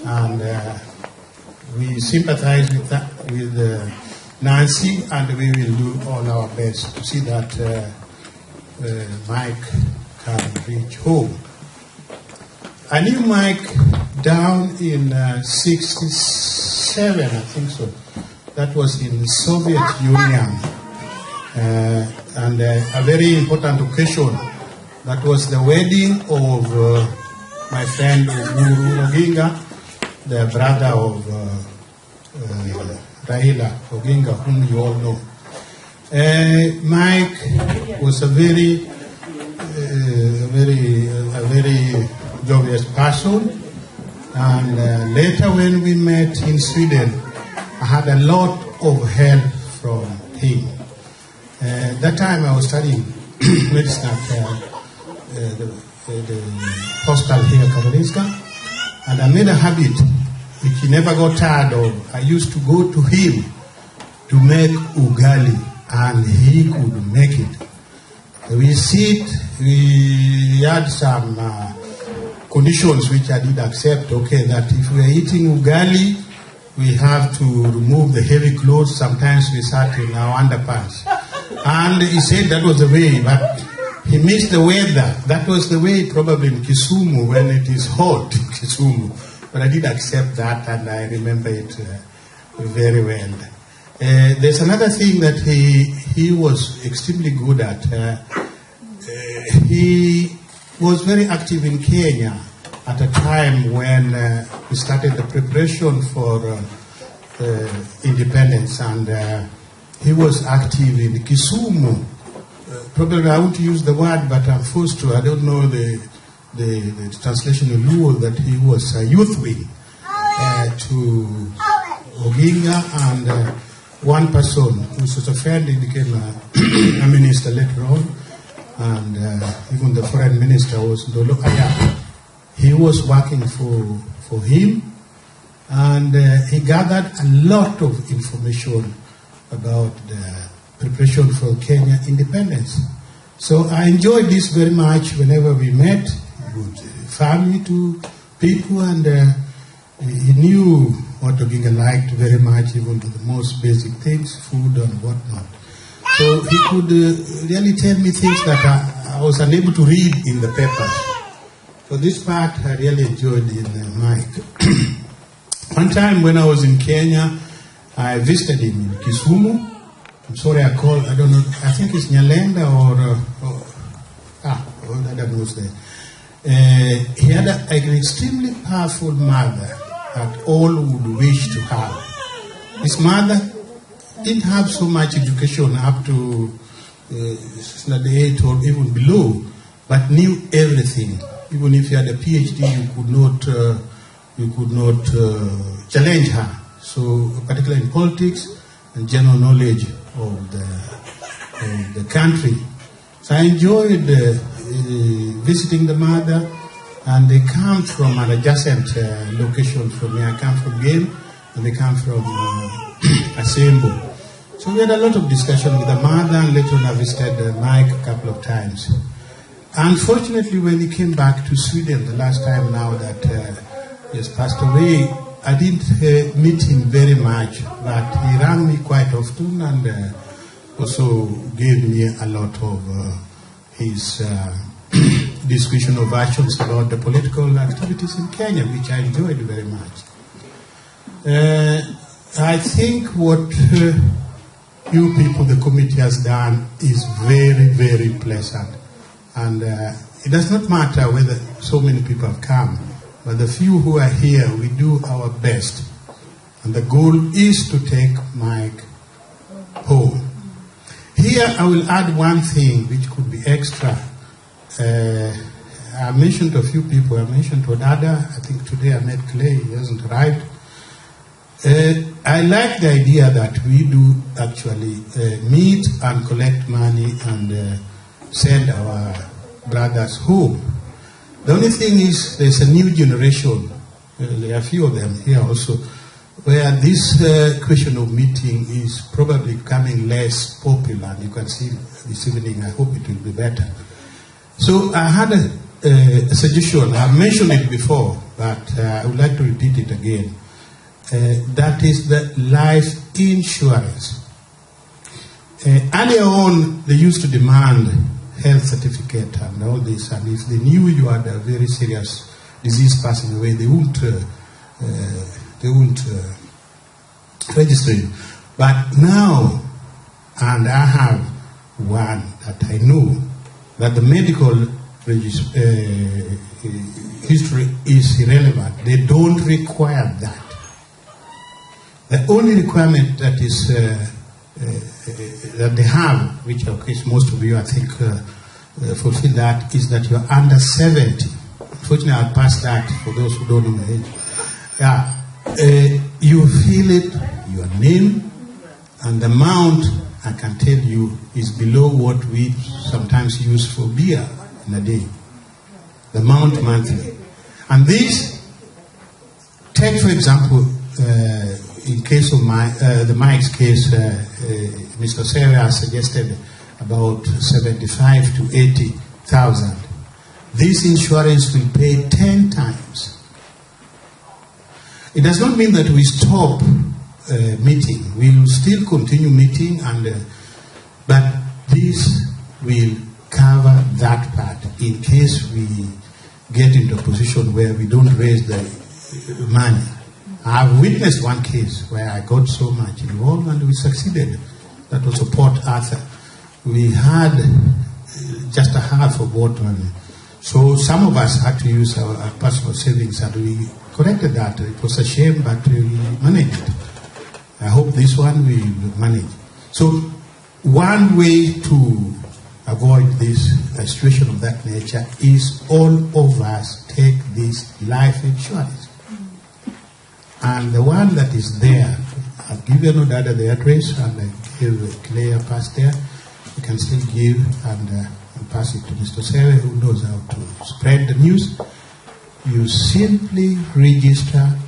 And we sympathize with that, with Nancy, and we will do all our best to see that Mike can reach home. I knew Mike down in 67, I think so. That was in the Soviet Union. And a very important occasion. That was the wedding of my friend Uhuru Oginga, the brother of Raila Oginga, whom you all know. Mike was a very jovial person, and later when we met in Sweden, I had a lot of help from him. That time I was studying medicine at the hospital here, Karolinska, and I made a habit which he never got tired of. I used to go to him to make ugali, and he could make it. We had some conditions which I did accept, okay, that if we are eating ugali, we have to remove the heavy clothes. Sometimes we sat in our underpants. And he said that was the way, but he missed the weather. That was the way probably in Kisumu when it is hot in Kisumu. But I did accept that, and I remember it very well. There's another thing that he was extremely good at. He was very active in Kenya at a time when we started the preparation for independence, and he was active in Kisumu. Probably I won't use the word, but I'm forced to. I don't know the translation in Luo, that he was a youth wing to Oginga, and one person who was a friend, he became a minister later on, and even the foreign minister was Dolo Aya. He was working for him, and he gathered a lot of information about the preparation for Kenya independence. So I enjoyed this very much whenever we met. He would refer me to people, and he knew what Oginga liked very much, even to the most basic things, food and whatnot. So he could really tell me things that I was unable to read in the papers. So this part I really enjoyed in Mike. One time when I was in Kenya, I visited him in Kisumu. I'm sorry I called, I don't know, I think it's Nyalenda or that was there. He had an extremely powerful mother that all would wish to have. His mother didn't have so much education up to standard 8 or even below, but knew everything. Even if you had a PhD, you could not challenge her. So, particularly in politics and general knowledge of the country. So I enjoyed visiting the mother, and they come from an adjacent location from me. I come from Game, and they come from Asembo. So we had a lot of discussion with the mother, and later on I visited Mike a couple of times. Unfortunately, when he came back to Sweden the last time now that he has passed away, I didn't meet him very much, but he rang me quite often, and also gave me a lot of his description of actions about the political activities in Kenya, which I enjoyed very much. I think what you people, the committee, has done is very, very pleasant. And it does not matter whether so many people have come, but the few who are here, we do our best. And the goal is to take Mike home. Here I will add one thing which could be extra. I mentioned a few people. I mentioned Odada. I think today I met Clay. He hasn't arrived. I like the idea that we do actually meet and collect money and send our brothers home. The only thing is there's a new generation, there are a few of them here also, where this question of meeting is probably becoming less popular. You can see this evening, I hope it will be better. So I had a suggestion. I've mentioned it before, but I would like to repeat it again. That is the life insurance. Earlier on, they used to demand health certificate and all this, and if they knew you had a very serious disease passing away, they wouldn't register you. But now, and I have one that I know, that the medical history is irrelevant. They don't require that. The only requirement that is that they have, which of course most of you I think fulfill that, is that you're under 70. Unfortunately, I'll pass that for those who don't know my age. Yeah, you feel it, your name, and the amount, I can tell you, is below what we sometimes use for beer in a day. The amount monthly. And this, take for example, in case of the Mike's case, Mr. Sarah suggested about 75 to 80,000. This insurance will pay 10 times. It does not mean that we stop meeting. We will still continue meeting, but this will cover that part in case we get into a position where we don't raise the money. I've witnessed one case where I got so much involved and we succeeded. That was a Port Arthur. We had just a half of what money. So some of us had to use our personal savings, and we corrected that. It was a shame, but we managed it. I hope this one we will manage. So one way to avoid this situation of that nature is all of us take this life insurance. And the one that is there, I'll give you no data the address, and I give Claire pass there. You can still give and pass it to Mr. Sarah, who knows how to spread the news. You simply register,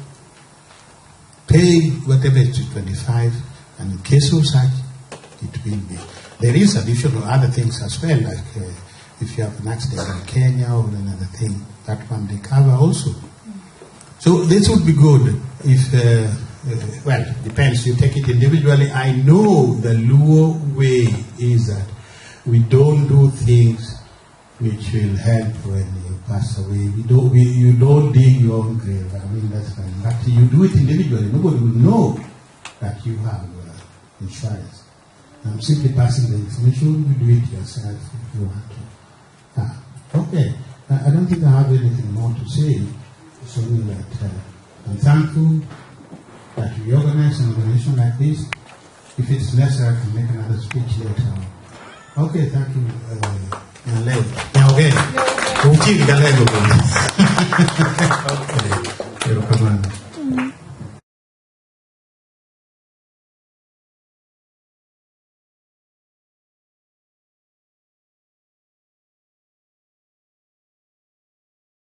pay whatever it is, 25, and in case of such, it will be. There is additional other things as well, like if you have an accident in Kenya or another thing, that one they cover also. So this would be good if, well, depends, you take it individually. I know the Luo way is that we don't do things which will help when you pass away. You don't dig your own grave. I mean, that's fine. But you do it individually. Nobody will know that you have insurance. I'm simply passing the information. You do it yourself if you want to. Okay. I don't think I have anything more to say. It's only that I'm thankful that we organize an organization like this. If it's necessary, I can make another speech later on. Okay, thank you. Okay.